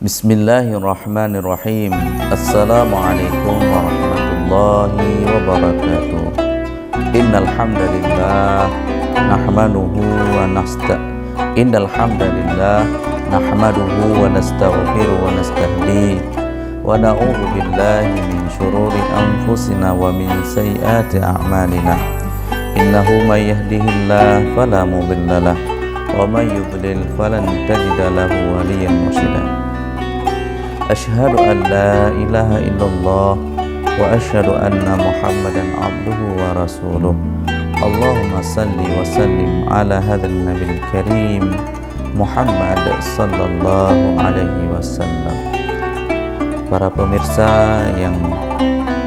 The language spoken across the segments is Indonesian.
Bismillahirrahmanirrahim. Assalamualaikum warahmatullahi wabarakatuh. Innal hamdalillah nahmaduhu wa nastaghfiru wa nastahdi wa na'udzu billahi min syururi anfusina wa min sayyiati a'malina. Innahu may yahdihillahu fala mudilla lahu wa may yudlil falan tajida lahu waliyyan mursyida. Asyhadu an la ilaha illallah wa asyhadu anna Muhammadan abduhu wa rasuluh. Allahumma salli wa sallim ala hadzal nabiyil karim Muhammad sallallahu alaihi wasallam. Para pemirsa yang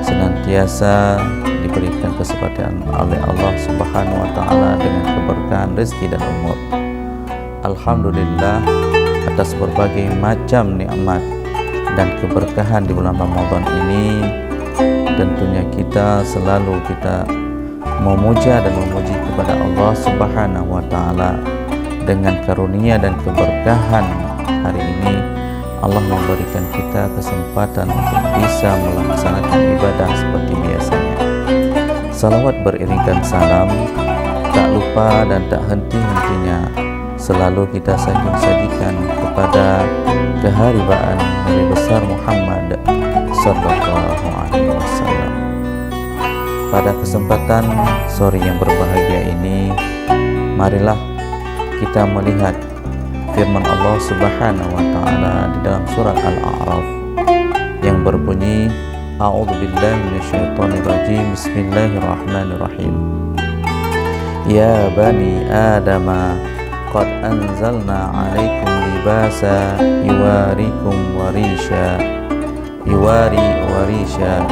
senantiasa diberikan kesempatan oleh Allah Subhanahu wa taala dengan keberkahan rezeki dan umur. Alhamdulillah atas berbagai macam nikmat dan keberkahan di bulan Ramadan ini, tentunya kita selalu memuja dan memuji kepada Allah Subhanahu wa taala. Dengan karunia dan keberkahan hari ini, Allah memberikan kita kesempatan untuk bisa melaksanakan ibadah seperti biasanya. Salawat beriringkan salam, tak lupa dan tak henti-hentinya selalu kita sanjung-sanjungkan kepada keharibaan Nabi besar Muhammad sallallahu alaihi wasallam. Pada kesempatan sore yang berbahagia ini, marilah kita melihat firman Allah Subhanahu wa taala di dalam surat Al-A'raf yang berbunyi, A'udzubillahi minasyaitonirrajim. Bismillahirrahmanirrahim. Ya bani Adama qad anzalna 'alaikum libasa yuwari warisha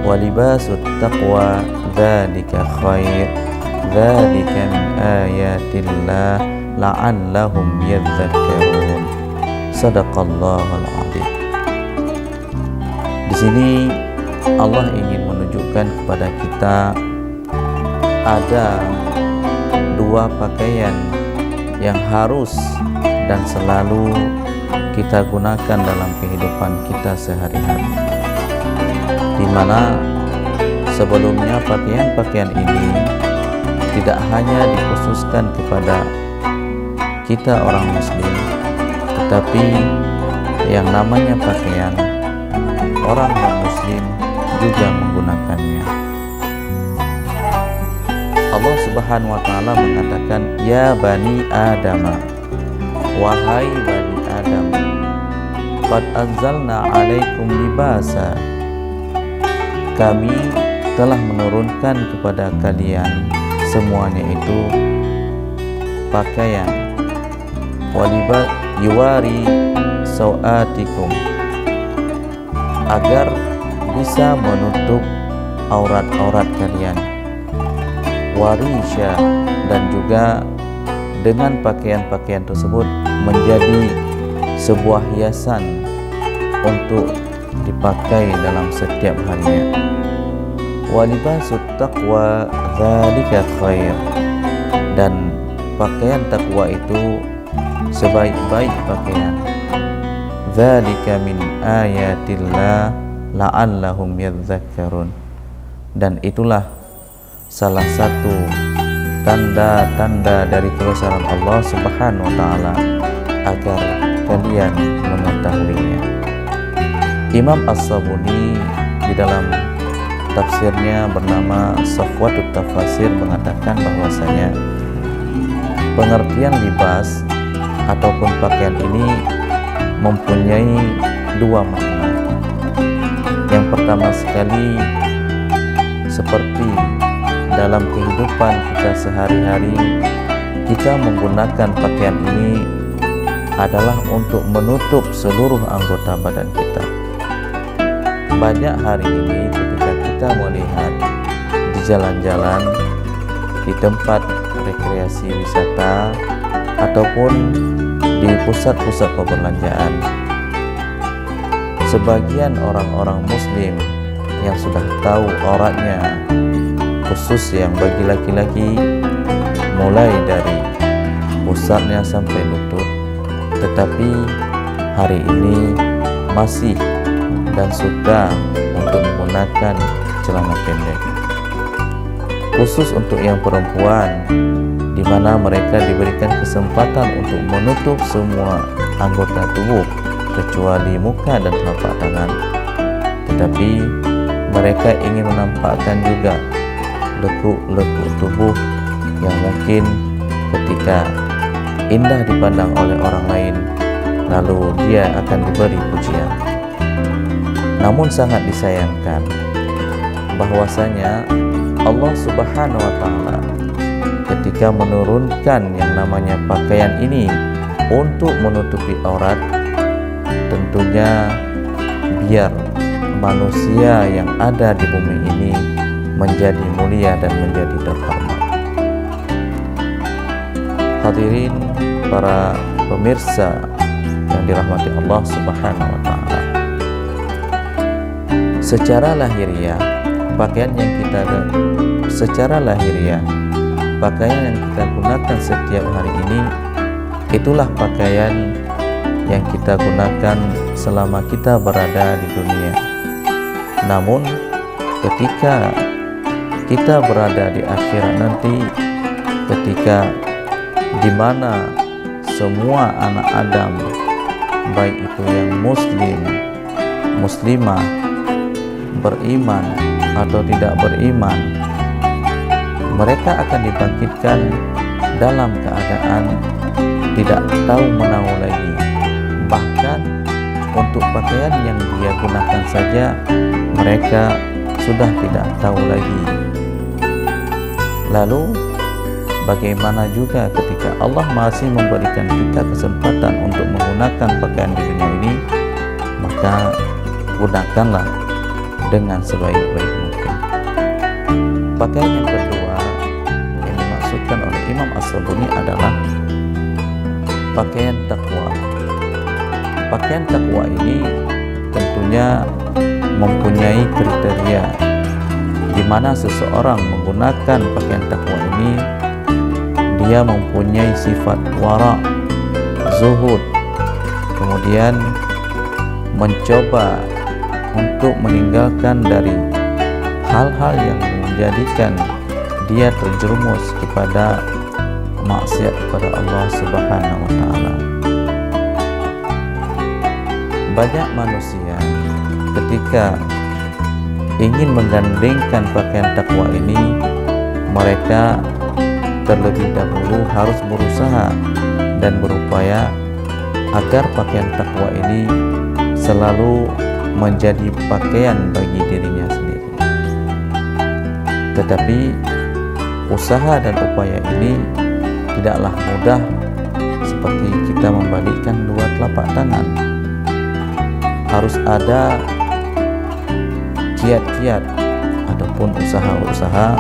wa libasut taqwa dzalika khair dzalika min ayatillah la'allahum yadhakkarun. Sadaqallahul adzim. Di sini Allah ingin menunjukkan kepada kita ada dua pakaian yang harus dan selalu kita gunakan dalam kehidupan kita sehari-hari, di mana sebelumnya pakaian-pakaian ini tidak hanya dikhususkan kepada kita orang muslim, tetapi yang namanya pakaian orang non-muslim juga menggunakannya. Allah Subhanahu wa taala mengatakan, ya bani Adam, wahai bani Adam, qad anzalna 'alaikum libasa, kami telah menurunkan kepada kalian semuanya itu pakaian, waliba yuwari sawatikum, agar bisa menutup aurat-aurat kalian, warisha, dan juga dengan pakaian-pakaian tersebut menjadi sebuah hiasan untuk dipakai dalam setiap harinya. Walibasut taqwa dzalika khair, dan pakaian takwa itu sebaik-baik pakaian. Dzalika min ayatillah la'allahum yadhakkarun, dan itulah salah satu tanda-tanda dari kebesaran Allah Subhanahu wa taala agar kalian mengetahuinya. Imam As-Sabuni di dalam tafsirnya bernama Safwatut Tafasir mengatakan bahwasanya pengertian libas ataupun pakaian ini mempunyai dua makna. Yang pertama sekali, seperti dalam kehidupan kita sehari-hari, kita menggunakan pakaian ini adalah untuk menutup seluruh anggota badan kita. banyak hari ini ketika kita melihat di jalan-jalan, di tempat rekreasi wisata, ataupun di pusat-pusat perbelanjaan, sebagian orang-orang muslim yang sudah tahu auratnya, khusus yang bagi laki-laki, mulai dari pusarnya sampai lutut, tetapi hari ini masih dan suka untuk menggunakan celana pendek. Khusus untuk yang perempuan, di mana mereka diberikan kesempatan untuk menutup semua anggota tubuh kecuali muka dan telapak tangan, tetapi mereka ingin menampakkan juga lekuk-lekuk tubuh yang mungkin ketika indah dipandang oleh orang lain, lalu dia akan diberi pujian. Namun sangat disayangkan bahwasanya Allah Subhanahu wa Ta'ala ketika menurunkan yang namanya pakaian ini untuk menutupi aurat, tentunya biar manusia yang ada di bumi ini menjadi mulia dan menjadi terhormat. Hadirin para pemirsa yang dirahmati Allah Subhanahu wa Ta'ala, secara lahiriah pakaian yang kita gunakan setiap hari ini, itulah pakaian yang kita gunakan selama kita berada di dunia. Namun ketika kita berada di akhirat nanti, ketika di mana semua anak Adam, baik itu yang muslim, muslimah, beriman atau tidak beriman, mereka akan dibangkitkan dalam keadaan tidak tahu menahu lagi. Bahkan untuk pakaian yang dia gunakan saja mereka sudah tidak tahu lagi. Lalu bagaimana juga ketika Allah masih memberikan kita kesempatan untuk menggunakan pakaian di dunia ini, maka gunakanlah dengan sebaik-baik mungkin. Pakaian yang kedua yang dimaksudkan oleh Imam As-Sabuni adalah pakaian takwa. Pakaian takwa ini tentunya mempunyai kriteria di mana seseorang menggunakan pakaian takwa ini, dia mempunyai sifat wara, zuhud, kemudian mencoba untuk meninggalkan dari hal-hal yang menjadikan dia terjerumus kepada maksiat kepada Allah Subhanahu wa Ta'ala. Banyak manusia ketika ingin menggandengkan pakaian takwa ini, mereka terlebih dahulu harus berusaha dan berupaya agar pakaian takwa ini selalu menjadi pakaian bagi dirinya sendiri. Tetapi usaha dan upaya ini tidaklah mudah seperti kita membalikkan dua telapak tangan. Harus ada kiat-kiat ataupun usaha-usaha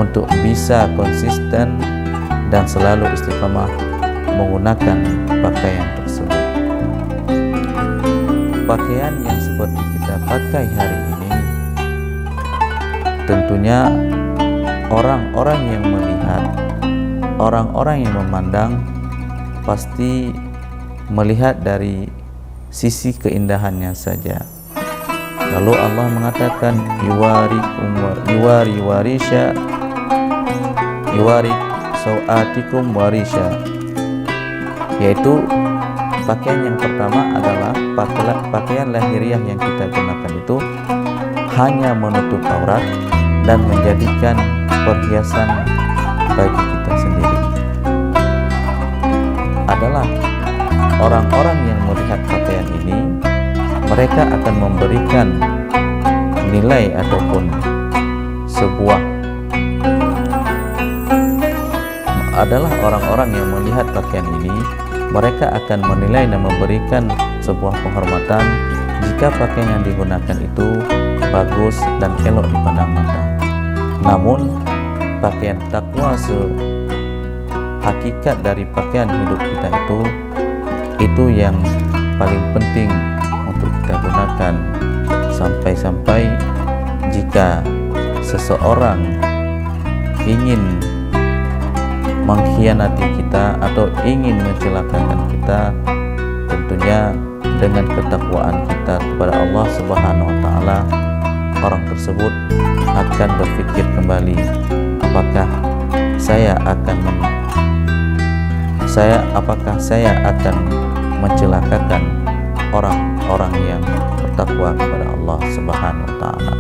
untuk bisa konsisten dan selalu istiqamah menggunakan pakaian tersebut. Pakaian yang seperti kita pakai hari ini, tentunya orang-orang yang melihat, orang-orang yang memandang pasti melihat dari sisi keindahannya saja. Lalu Allah mengatakan yuwari sawatikum warisha, yaitu pakaian yang pertama adalah pakaian lahiriah yang kita gunakan itu hanya menutup aurat dan menjadikan perhiasan bagi kita sendiri. Adalah orang-orang yang melihat pakaian ini, mereka akan memberikan nilai ataupun sebuah adalah orang-orang yang melihat pakaian ini, mereka akan menilai dan memberikan sebuah penghormatan jika pakaian yang digunakan itu bagus dan elok dipandang mata. Namun pakaian takwa hakikat dari pakaian hidup kita itu yang paling penting untuk kita gunakan, sampai-sampai jika seseorang ingin mengkhianati kita atau ingin mencelakakan kita, tentunya dengan ketakwaan kita kepada Allah Subhanahu wa taala, orang tersebut akan berpikir kembali, apakah saya akan mencelakakan orang-orang yang bertakwa kepada Allah Subhanahu wa taala.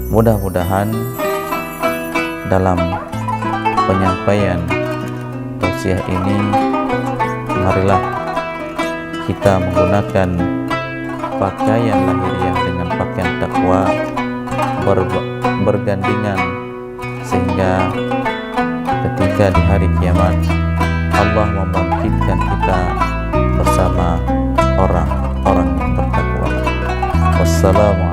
Mudah-mudahan dalam penyampaian tausiah ini, marilah kita menggunakan pakaian lahiriah dengan pakaian takwa bergandingan, sehingga ketika di hari kiamat Allah membangkitkan kita bersama orang-orang yang bertakwa. Wassalamualaikum